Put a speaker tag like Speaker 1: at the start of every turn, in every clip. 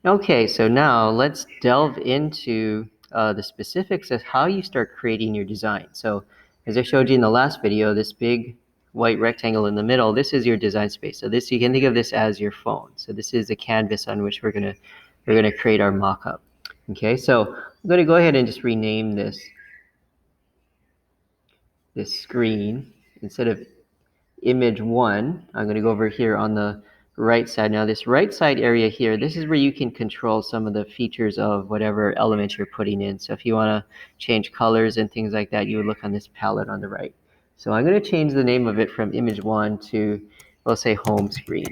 Speaker 1: Okay, so now let's delve into the specifics of how you start creating your design. So as I showed you in the last video, this big white rectangle in the middle, this is your design space. So this, you can think of this as your phone. So this is the canvas on which we're gonna create our mock-up. Okay, so I'm gonna go ahead and just rename this screen. Instead of image 1, I'm going to go over here on the right side. Now this right side area here, this is where you can control some of the features of whatever element you're putting in. So if you want to change colors and things like that, you would look on this palette on the right. So I'm going to change the name of it from image 1 to, let's say, home screen.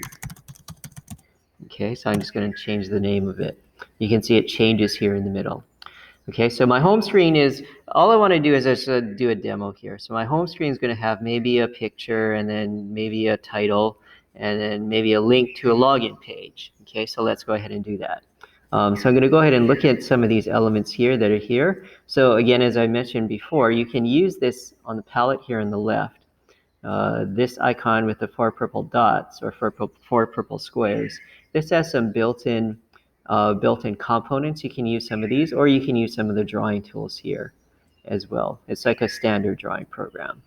Speaker 1: Okay, so I'm just going to change the name of it. You can see it changes here in the middle. Okay, so my home screen is, all I want to do is just do a demo here. So my home screen is going to have maybe a picture and then maybe a title and then maybe a link to a login page. Okay, so let's go ahead and do that. So I'm going to go ahead and look at some of these elements here that are here. So again, as I mentioned before, you can use this on the palette here on the left. This icon with the 4 purple dots or 4 purple squares. This has some built-in components. You can use some of these, or you can use some of the drawing tools here as well. It's like a standard drawing program.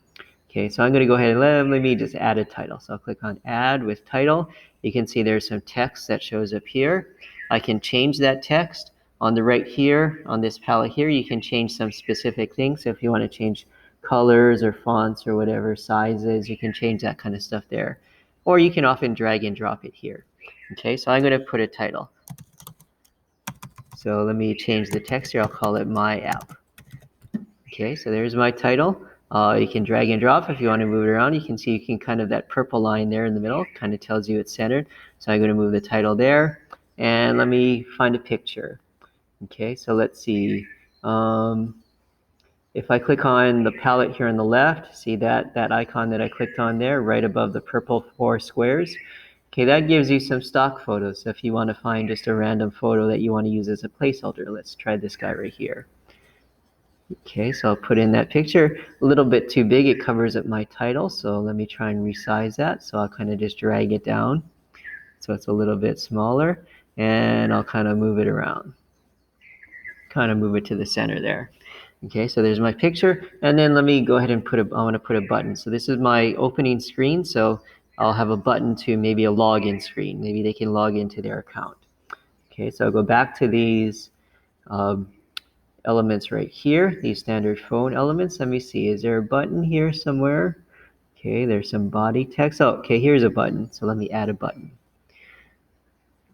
Speaker 1: Okay, so I'm going to go ahead and let me just add a title. So I'll click on Add with Title. You can see there's some text that shows up here. I can change that text. On the right here, on this palette here, you can change some specific things. So if you want to change colors or fonts or whatever sizes, you can change that kind of stuff there. Or you can often drag and drop it here. Okay, so I'm going to put a title. So let me change the text here. I'll call it My App. Okay, so there's my title. You can drag and drop if you want to move it around. You can see you can kind of that purple line there in the middle kind of tells you it's centered. So I'm going to move the title there. And let me find a picture. Okay, so let's see. If I click on the palette here on the left, see that icon that I clicked on there right above the purple 4 squares? Okay, that gives you some stock photos. So if you want to find just a random photo that you want to use as a placeholder, let's try this guy right here. Okay, so I'll put in that picture. A little bit too big, it covers up my title. So let me try and resize that. So I'll kind of just drag it down so it's a little bit smaller, and I'll kind of move it around. Kind of move it to the center there. Okay, so there's my picture, and then let me go ahead and I want to put a button. So this is my opening screen, so I'll have a button to maybe a login screen. Maybe they can log into their account. Okay, so I'll go back to these elements right here, these standard phone elements. Let me see, is there a button here somewhere? Okay, there's some body text. Oh, okay, here's a button, so let me add a button.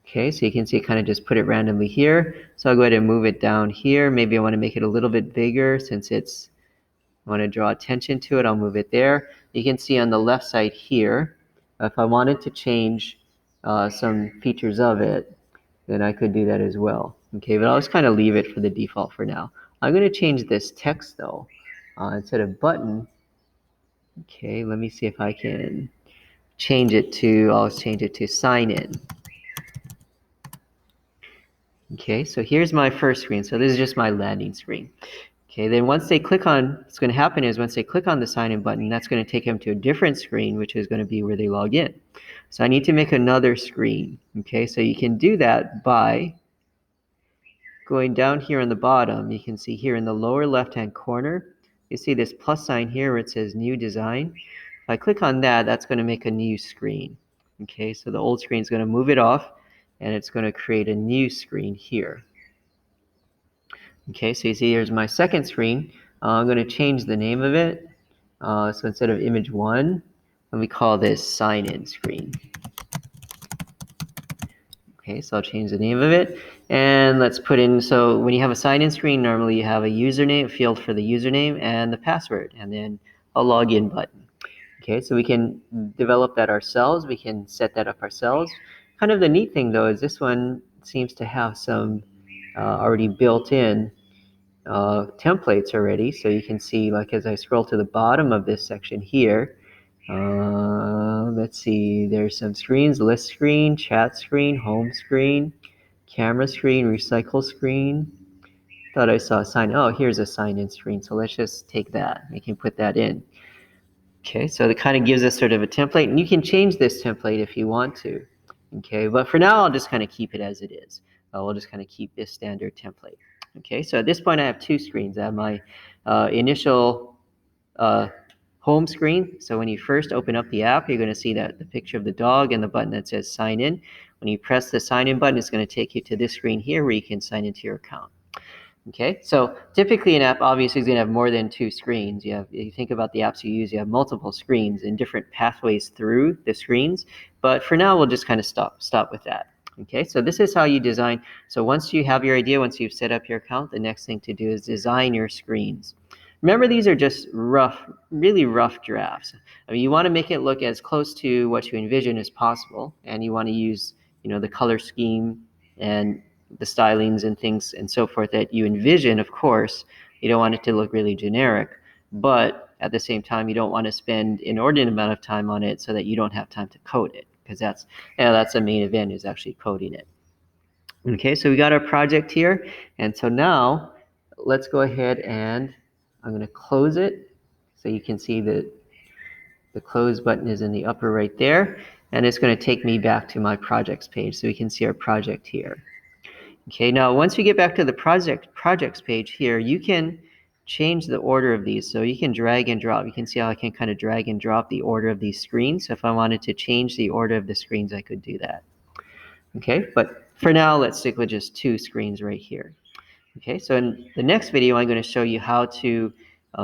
Speaker 1: Okay, so you can see it kind of just put it randomly here. So I'll go ahead and move it down here. Maybe I want to make it a little bit bigger since I want to draw attention to it. I'll move it there. You can see on the left side here, if I wanted to change some features of it, then I could do that as well. Okay, but I'll just kind of leave it for the default for now. I'm going to change this text though. Instead of button, okay, let me see if I can change it to, I'll change it to sign in. Okay, so here's my first screen. So this is just my landing screen. Okay, then once they click on, what's going to happen is once they click on the sign in button, that's going to take them to a different screen, which is going to be where they log in. So I need to make another screen. Okay, so you can do that by going down here on the bottom. You can see here in the lower left-hand corner, you see this plus sign here where it says new design. If I click on that, that's going to make a new screen. Okay, so the old screen is going to move it off, and it's going to create a new screen here. Okay, so you see here's my second screen. I'm going to change the name of it. So instead of image 1, let me call this sign in screen. Okay, so I'll change the name of it. And let's put in, so when you have a sign in screen, normally you have a username, a field for the username and the password, and then a login button. Okay, so we can develop that ourselves. We can set that up ourselves. Kind of the neat thing though is this one seems to have some already built in templates already. So you can see, like as I scroll to the bottom of this section here, let's see, there's some screens: list screen, chat screen, home screen, camera screen, recycle screen. Thought I saw a sign. Oh, here's a sign in screen. So let's just take that. We can put that in. Okay, so it kind of gives us sort of a template, and you can change this template if you want to. Okay, but for now, I'll just kind of keep it as it is. we'll just kind of keep this standard template. Okay, so at this point I have two screens. I have my initial home screen. So when you first open up the app, you're going to see that the picture of the dog and the button that says sign in. When you press the sign in button, it's going to take you to this screen here where you can sign into your account. Okay, so typically an app obviously is going to have more than two screens. You think about the apps you use, you have multiple screens and different pathways through the screens. But for now, we'll just kind of stop with that. Okay, so this is how you design. So once you have your idea, once you've set up your account, the next thing to do is design your screens. Remember, these are just really rough drafts. I mean, you want to make it look as close to what you envision as possible, and you want to use, the color scheme and the stylings and things and so forth that you envision. Of course, you don't want it to look really generic, but at the same time, you don't want to spend inordinate amount of time on it so that you don't have time to code it, because that's the main event, is actually coding it. Okay, so we got our project here, and so now let's go ahead and I'm going to close it, so you can see that the close button is in the upper right there, and it's going to take me back to my projects page, so we can see our project here. Okay, now once we get back to the projects page here, you can change the order of these. So you can drag and drop. You can see how I can kind of drag and drop the order of these screens. So if I wanted to change the order of the screens, I could do that. Okay, but for now, let's stick with just two screens right here. Okay, so in the next video, I'm going to show you how to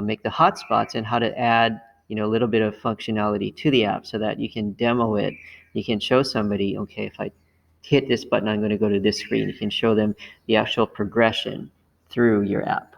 Speaker 1: make the hotspots and how to add, a little bit of functionality to the app so that you can demo it. You can show somebody, okay, if I hit this button, I'm going to go to this screen. You can show them the actual progression through your app.